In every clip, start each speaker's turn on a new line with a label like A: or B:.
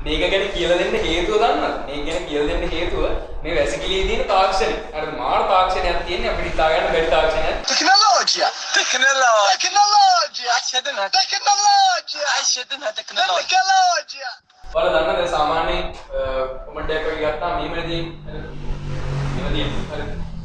A: මේක ගැන කියලා දෙන්න හේතුව දන්නවද? මේක ගැන කියලා දෙන්න හේතුව මේ වැසිකිළියේ තියෙන තාක්ෂණය. හරිද? මාර තාක්ෂණයක් තියෙන්නේ අපිට හිතා ගන්න බැරි තාක්ෂණයක්.
B: Tecnologia. Tecnologia.
A: ඔයාලා දන්නවද සාමාන්‍යයෙන් කමෙන්ට් එකක් ගත්තාම මෙහෙමදී හරි.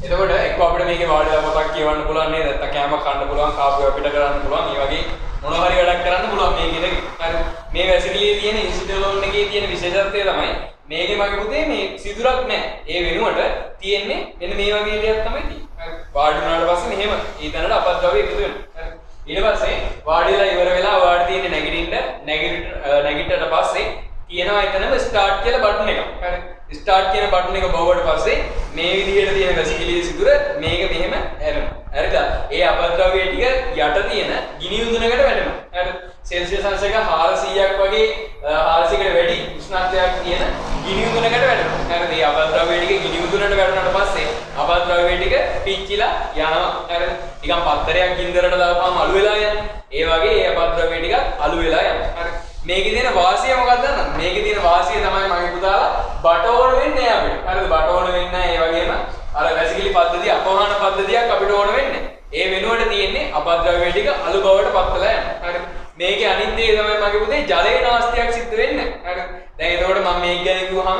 A: එතකොට එක්ක අපිට මේකේ වාඩිලා පොතක් කියවන්න පුළුවන් නේද? නැත්නම් කෑමක් කන්න පුළුවන්, කාපුව අපිට කරන්න පුළුවන්. මේ වගේ මොනවා හරි වැඩක් කරන්න පුළුවන් මේකේ. හරි. මේ වැසිකිළියේ තියෙන ඉන්ස්ටිටියුට් එකේ තියෙන විශේෂත්වය තමයි මේකේ මගේ පුතේ මේ සිදුරක් නැහැ. ඒ වෙනුවට තියෙන්නේ මෙන්න මේ වගේ දෙයක් තමයි තියෙන්නේ. හරි. වාඩි වුණාට පස්සේ මෙහෙම ඊතනට අපද්‍රව්‍ය එකතු වෙනවා. හරි. ඊට පස්සේ වාඩිලා ඉවර වෙලා වාඩි තියෙන්නේ නැගිටින්න පස්සේ තියෙනවා එතනම ස්ටාර්ට් කියලා බටන් එකක්. හරි. ස්ටාර්ට් කියන බටන් එක බවුවට පස්සේ මේ විදිහට තියෙන වැසිකිළියේ සිදුර මේක මෙහෙම ඇරෙනවා. හරිද? ඒ අපද්‍රව්‍ය ටික යට තියෙන ගිනි උඳුනකට වැටෙනවා. හරිද? සෙල්සියස් අංශක 400ක් වගේ 400කට වැඩි උෂ්ණත්වයක් තියෙන ගිනි උඳුනකට වැටෙනවා. හරිද? මේ අපද්‍රව්‍ය ටික ගිනි උඳුනට වැටුණාට පස්සේ අපද්‍රව්‍ය ටික පිච්චිලා යනවා. හරිද? නිකන් පත්තරයක් ගින්දරට දාපුවාම අළු වෙලා යන්නේ. ඒ වගේ ඒ අපද්‍රව්‍ය ටික අළු වෙලා යනවා. හරිද? මේකේ තියෙන වාසිය මොකක්ද දන්නවද? මේකේ තියෙන වාසිය තමයි මගේ පුතාලා බටෝන වෙන්නේ අපිට. හරිද? බටෝන වෙන්නේ නැහැ. ඒ වගේම අර වැසිකිලි පද්ධතිය අපවහන පද්ධතියක් අපිට ඕන වෙන්නේ. ඒ වෙනුවට තියෙන්නේ අපද්‍රව්‍ය ටික අලු බවට පත්වලා යනවා. හරිද? මේකේ අනිත් දේ තමයි මගේ පුතේ ජලයේ නාස්තියක් සිද්ධ වෙන්නේ. හරිද? දැන් එතකොට මම මේක ගැන කිව්වහම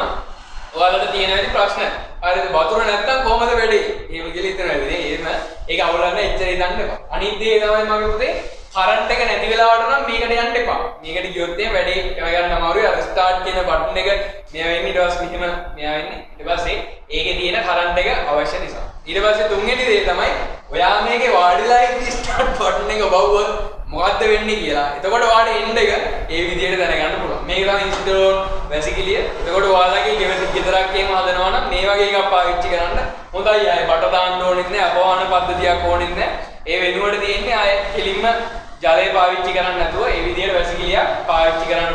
A: ඔයාලට තියෙන වැඩි ප්‍රශ්න. හරිද? වතුර නැත්තම් කොහමද වෙන්නේ? එහෙම කියලා හිතනවා නේද? එහෙම ඒක අවුලන්න එච්චර හිතන්න එපා. අනිත් දේ තමයි මගේ පුතේ කරන්ට් එක නැති වෙලාවට නම් මේකට යන්න එපා. මේකට ගියොත් එහෙම වැඩේ කරගන්න අමාරුයි. අර ස්ටාර්ට් කියන බටන් එක මෙයා වෙන්නේ ඊට පස්සේ මෙහෙම මෙයා වෙන්නේ. ඊට පස්සේ ඒකේ තියෙන කරන්ට් එක අවශ්‍ය නිසා. ඊට පස්සේ තුන්වෙනි දේ තමයි ඔයා මේකේ වාඩිලා ඉඳි ස්ටාර්ට් බටන් එක බවුවොත් මොකද්ද වෙන්නේ කියලා. එතකොට ඔයාලට එන්ඩ් එක ඒ විදිහට දැනගන්න පුළුවන්. මේක තමයි ඉන්ස්ටිටියුට් වැසිකිළිය. එතකොට ඔයාලගේ ගෙදරක් එහෙම හදනවා නම් මේ වගේ එකක් පාවිච්චි කරන්න හොඳයි. ආයේ බට දාන්න ඕනෙත් නෑ, අපවහන පද්ධතියක් ඕනෙත් නෑ. ඒ වෙනුවට තියෙන්නේ ආයේ කෙලින්ම ජලය පාවිච්චි කරන්නේ නැතුව ඒ විදිහට වැසිකිළියක් පාවිච්චි කරන්න